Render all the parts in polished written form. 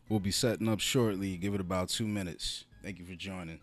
We'll be setting up shortly. Give it about 2 minutes. Thank you for joining.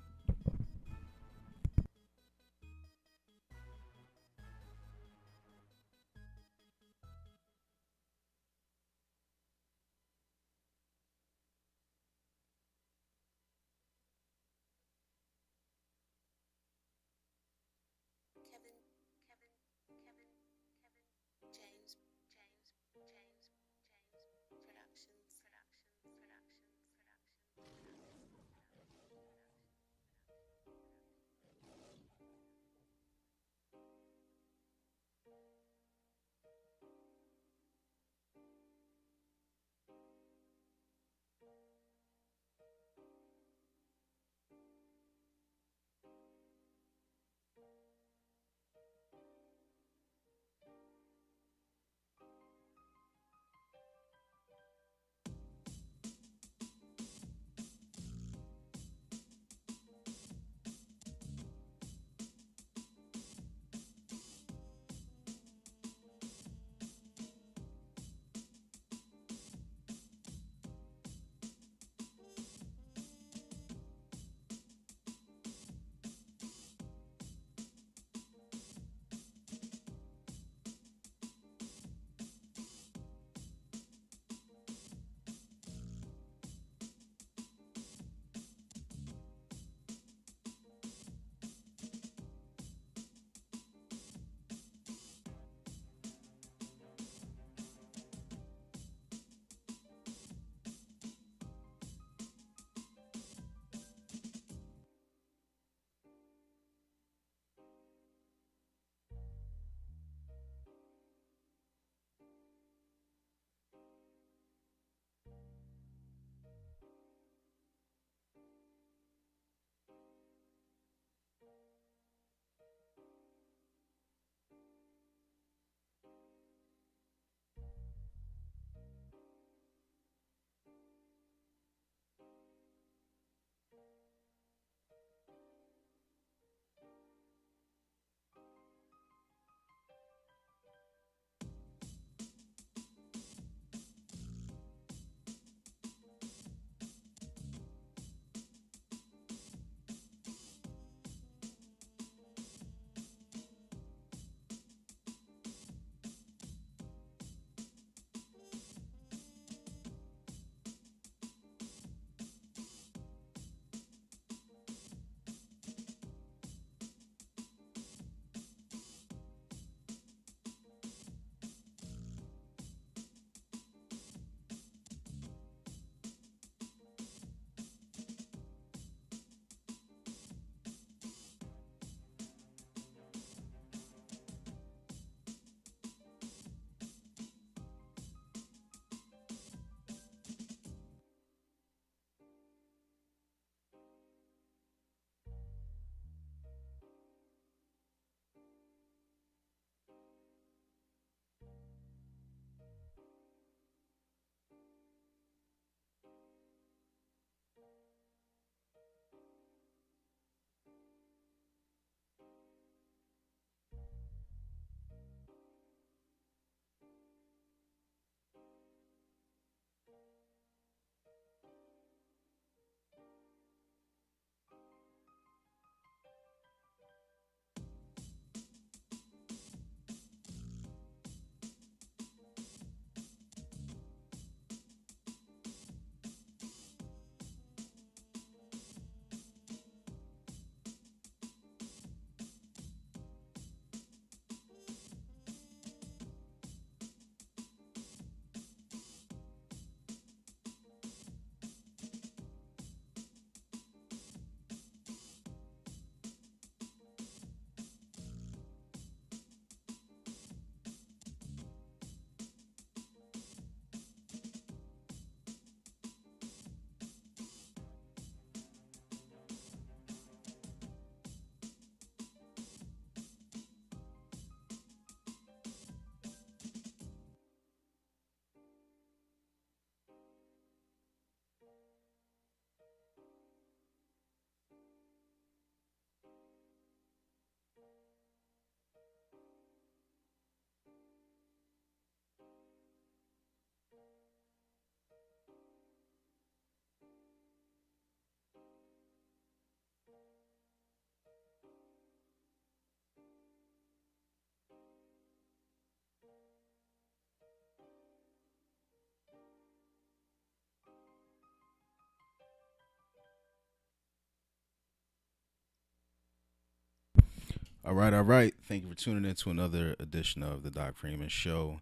All right, all right. Thank you for tuning in to another edition of the Doc Freeman Show.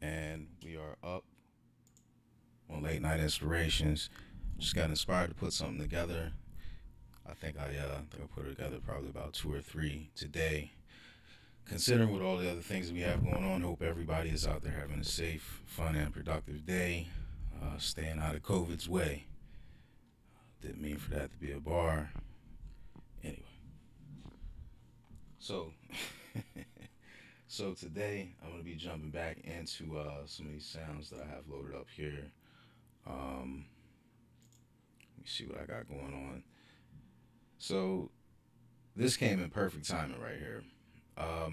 And we are up on Late Night Inspirations. Just got inspired to put something together. I think I put it together probably about two or three today. Considering with all the other things that we have going on, hope everybody is out there having a safe, fun, and productive day. Staying out of COVID's way. Didn't mean for that to be a bar. Anyway. So, so today I'm going to be jumping back into some of these sounds that I have loaded up here. Let me see what I got going on. So this came in perfect timing right here. Let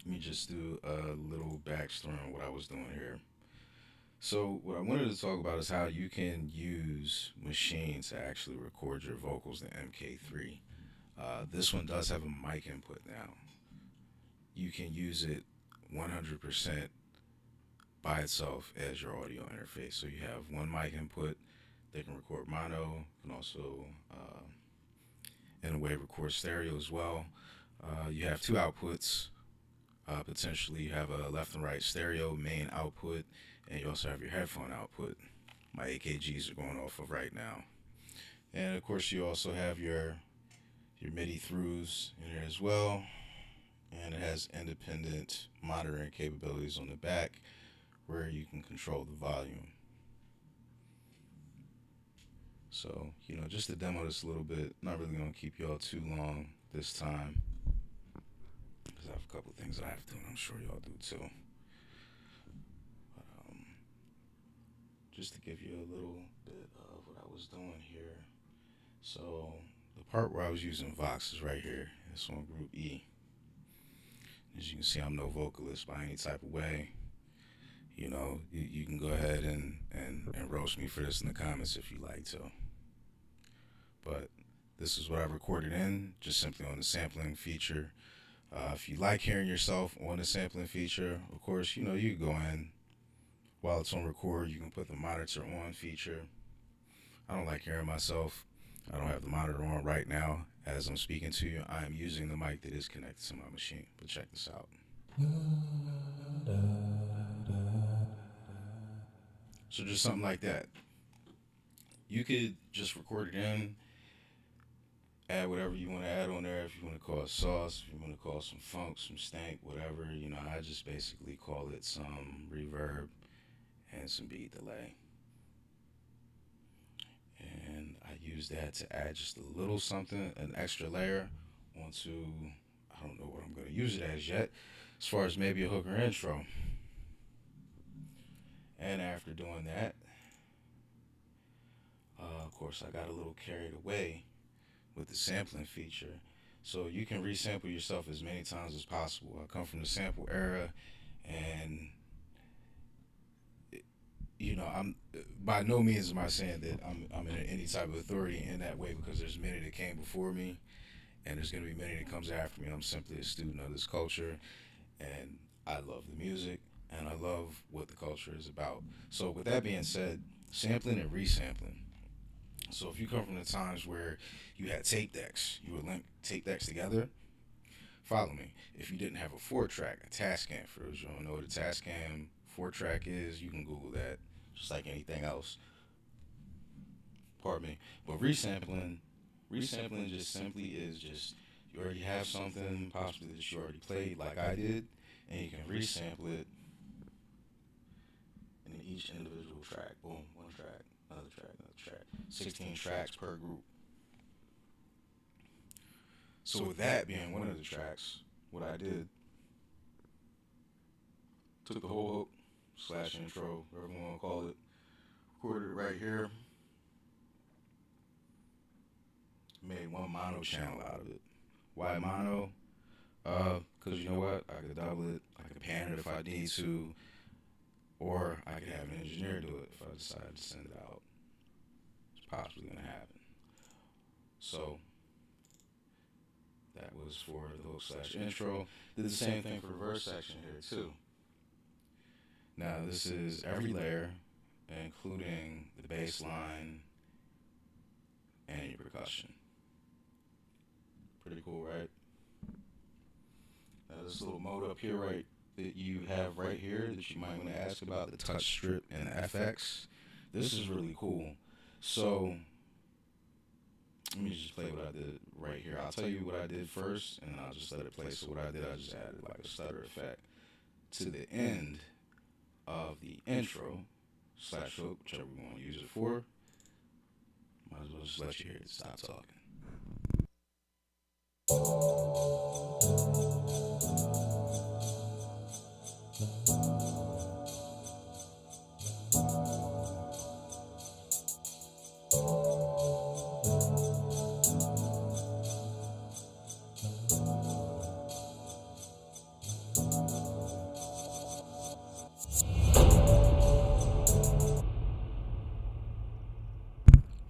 me just do a little backstory on what I was doing here. So what I wanted to talk about is how you can use Maschine to actually record your vocals in MK3. This one does have a mic input now. You can use it 100% by itself as your audio interface. So you have one mic input that can record mono, can also, in a way, record stereo as well. You have two outputs. Potentially, you have a left and right stereo main output, and you also have your headphone output. My AKGs are going off of right now. And of course, you also have your MIDI throughs in here as well. And it has independent monitoring capabilities on the back where you can control the volume. So, just to demo this a little bit, not really going to keep y'all too long this time because I have a couple things that I have to do, and I'm sure y'all do too. But, just to give you a little bit of what I was doing here. So, the part where I was using Vox is right here. It's on group E. As you can see, I'm no vocalist by any type of way. You can go ahead and roast me for this in the comments if you like to. But this is what I recorded in, just simply on the sampling feature. If you like hearing yourself on the sampling feature, of course, you can go in. While it's on record, you can put the monitor on feature. I don't like hearing myself. I don't have the monitor on right now. As I'm speaking to you, I am using the mic that is connected to my machine. But check this out. So just something like that. You could just record it in, add whatever you want to add on there. If you want to call it sauce, if you want to call it some funk, some stank, whatever. I just basically call it some reverb and some beat delay. And I use that to add just a little something, an extra layer onto, I don't know what I'm going to use it as yet, as far as maybe a hook or intro. And after doing that, of course, I got a little carried away with the sampling feature. So you can resample yourself as many times as possible. I come from the sample era, and I'm by no means am I saying that I'm in any type of authority in that way, because there's many that came before me, and there's going to be many that comes after me. I'm simply a student of this culture, and I love the music, and I love what the culture is about. So with that being said, sampling and resampling. So if you come from the times where you had tape decks, you would link tape decks together. Follow me. If you didn't have a 4-track, a Tascam, for those who don't know what a Tascam 4-track is, you can Google that, just like anything else. Pardon me. But resampling just simply is just, you already have something possibly that you already played, like I did, and you can resample it in each individual track. Boom, one track, another track, another track. 16 tracks per group. So with that being one of the tracks, what I did, took the whole hook slash intro, whatever you want to call it, recorded it right here, made one mono channel out of it. Why mono? Because you know what? I could double it, I could pan it if I need to, or I could have an engineer do it if I decide to send it out. It's possibly going to happen. So that was for the hook slash intro. Did the same thing for the verse section here too. Now this is every layer, including the bass line and your percussion. Pretty cool, right? this little mode up here, right, that you have right here that you might want to ask about, the touch strip and FX. This is really cool. So let me just play what I did right here. I'll tell you what I did first, and then I'll just let it play. So what I did, I just added like a stutter effect to the end of the intro / hook, whichever we want to use it for. Might as well just let you hear it. Stop talking.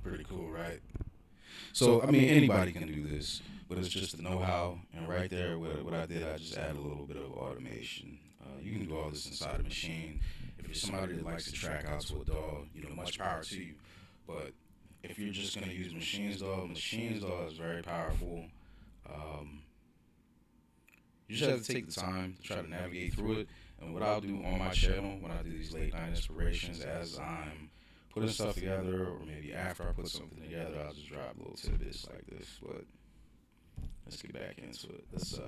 Pretty cool, right? So, I mean, anybody can do this, but it's just the know-how. And right there, what I did, I just added a little bit of automation. You can do all this inside a Maschine. If you're somebody that likes to track out to a DAW, much power to you. But if you're just going to use Machine's DAW is very powerful. You just have to take the time to try to navigate through it. And what I'll do on my channel when I do these late night inspirations, as I'm putting stuff together, or maybe after I put something together, I'll just drop little tidbits like this. But let's get back into it. Let's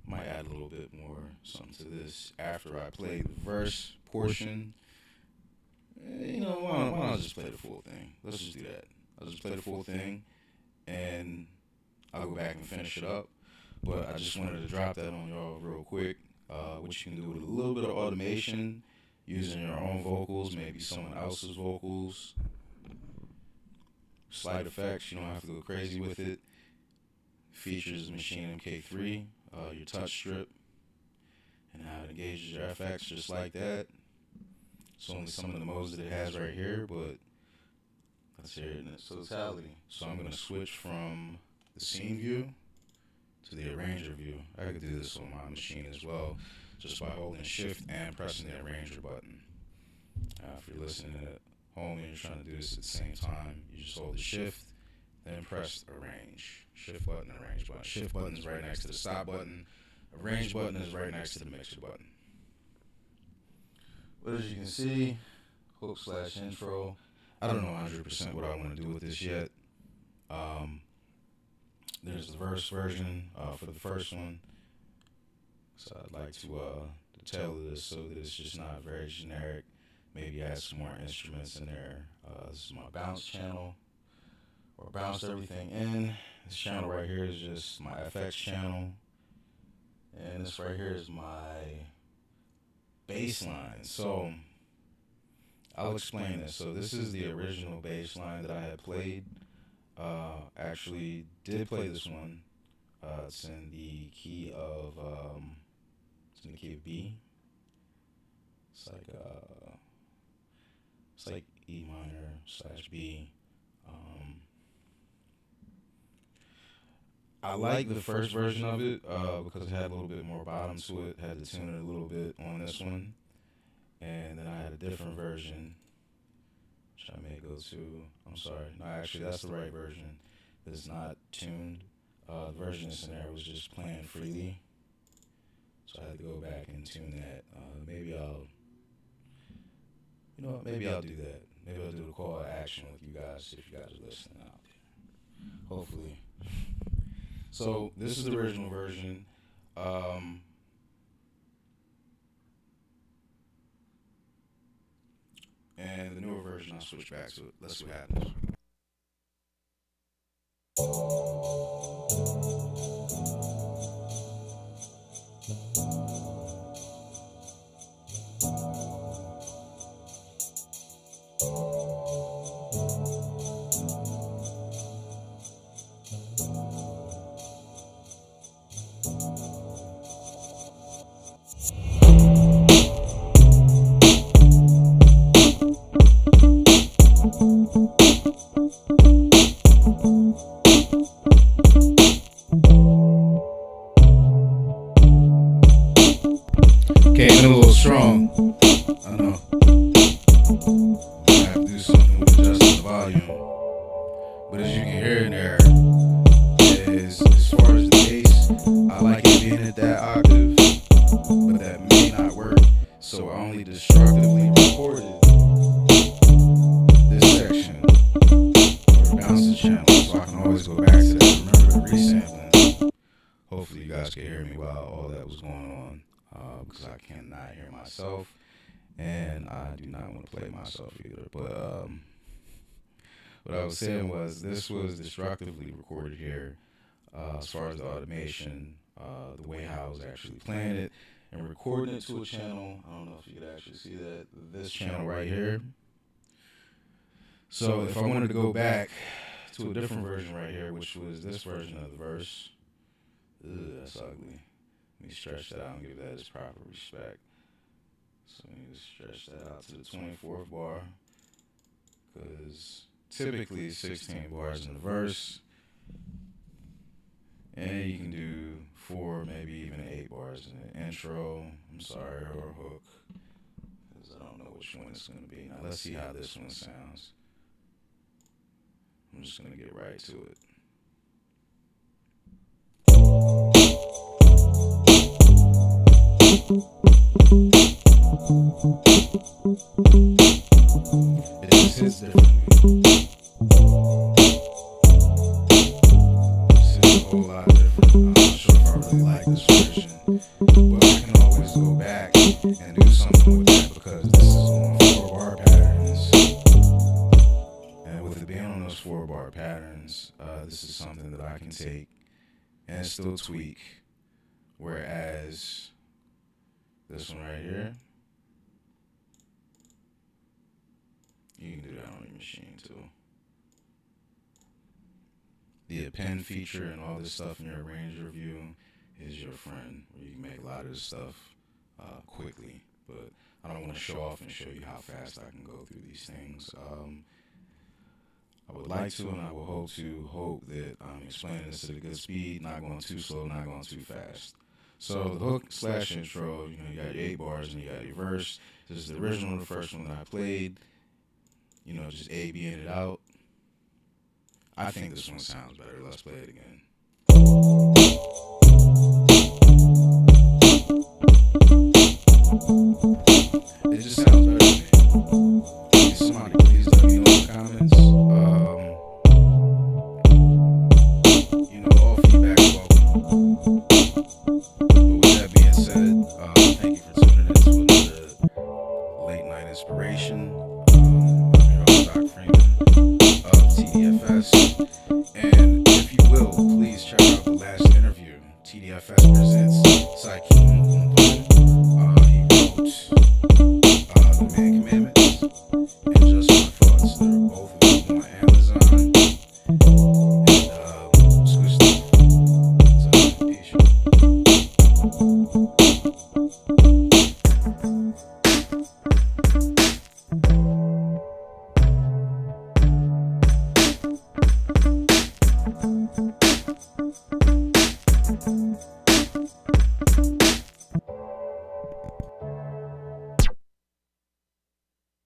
might add a little bit more something to this after I play the verse portion. Why don't I just play the full thing? Let's just do that. I'll just play the full thing, and I'll go back and finish it up. But I just wanted to drop that on y'all real quick. What you can do with a little bit of automation, using your own vocals, maybe someone else's vocals. Slight effects, you don't have to go crazy with it. Features Maschine MK3, your touch strip, and how it engages your FX just like that. It's only some of the modes that it has right here, but let's hear it in its totality. So I'm going to switch from the scene view to the arranger view. I could do this on my Maschine as well, just by holding shift and pressing the arranger button. If you're listening at home and you're trying to do this at the same time, you just hold the shift, then press arrange. Shift button, arrange button. Shift button is right next to the stop button. Arrange button is right next to the mixer button. But as you can see, hook / intro. I don't know 100% what I want to do with this yet. There's the verse version for the first one. So I'd like to tailor this so that it's just not very generic. Maybe add some more instruments in there. This is my bounce channel, or bounce everything in. This channel right here is just my FX channel. And this right here is my bass line. So I'll explain this. So this is the original bass line that I had played. Actually did play this one. It's in the key of B. It's like E minor / B. I like the first version of it because it had a little bit more bottom to it. Had to tune it a little bit on this one, and then I had a different version, which I may go to. I'm sorry, no, actually that's the right version. It's not tuned. The version that's in there was just playing freely, so I had to go back and tune that. Maybe I'll do that. Maybe I'll do a call to action with you guys if you guys are listening out there. Hopefully. So this is the original version. And the newer version, I'll switch back to it. Let's see what happens. Came in a little strong. I know. I have to do something with adjusting the volume. But as you can hear in there, as far as the bass, I like it being in you guys could hear me while all that was going on, because I cannot hear myself, and I do not want to play myself either. But what I was saying was this was destructively recorded here, as far as the automation, the way how I was actually playing it and recording it to a channel. I don't know if you could actually see that, this channel right here. So if I wanted to go back to a different version right here, which was this version of the verse, that's ugly. Let me stretch that out and give that its proper respect. So let me just stretch that out to the 24th bar, because typically 16 bars in the verse, and you can do 4, maybe even 8 bars in the intro, I'm sorry, or hook, because I don't know which one it's going to be. Now let's see how this one sounds. I'm just going to get right to it. It just hits differently. This is a whole lot different. I'm not sure if I really like this version, but I can always go back and do something with that, because this is on 4-bar patterns. And with it being on those 4-bar patterns, this is something that I can take and still tweak. Whereas this one right here, you can do that on your machine too. The append feature and all this stuff in your arranger view is your friend, where you can make a lot of this stuff quickly. But I don't want to show off and show you how fast I can go through these things. I would like to, and I will hope that I'm explaining this at a good speed, not going too slow, not going too fast. So the hook / intro, you got your 8 bars and you got your verse. This is the original, the first one that I played. Just A, B'ing it out. I think this one sounds better. Let's play it again. It just sounds better to me. Somebody please let me know in the comments. All feedback is welcome. But with that being said, thank you for tuning in to another late night inspiration. I'm your host, Dr. Freeman of TDFS. And if you will, please check out the last interview. TDFS presents Psyche. He wrote The Man Commandments and Just My Thoughts. They're both available on Amazon. And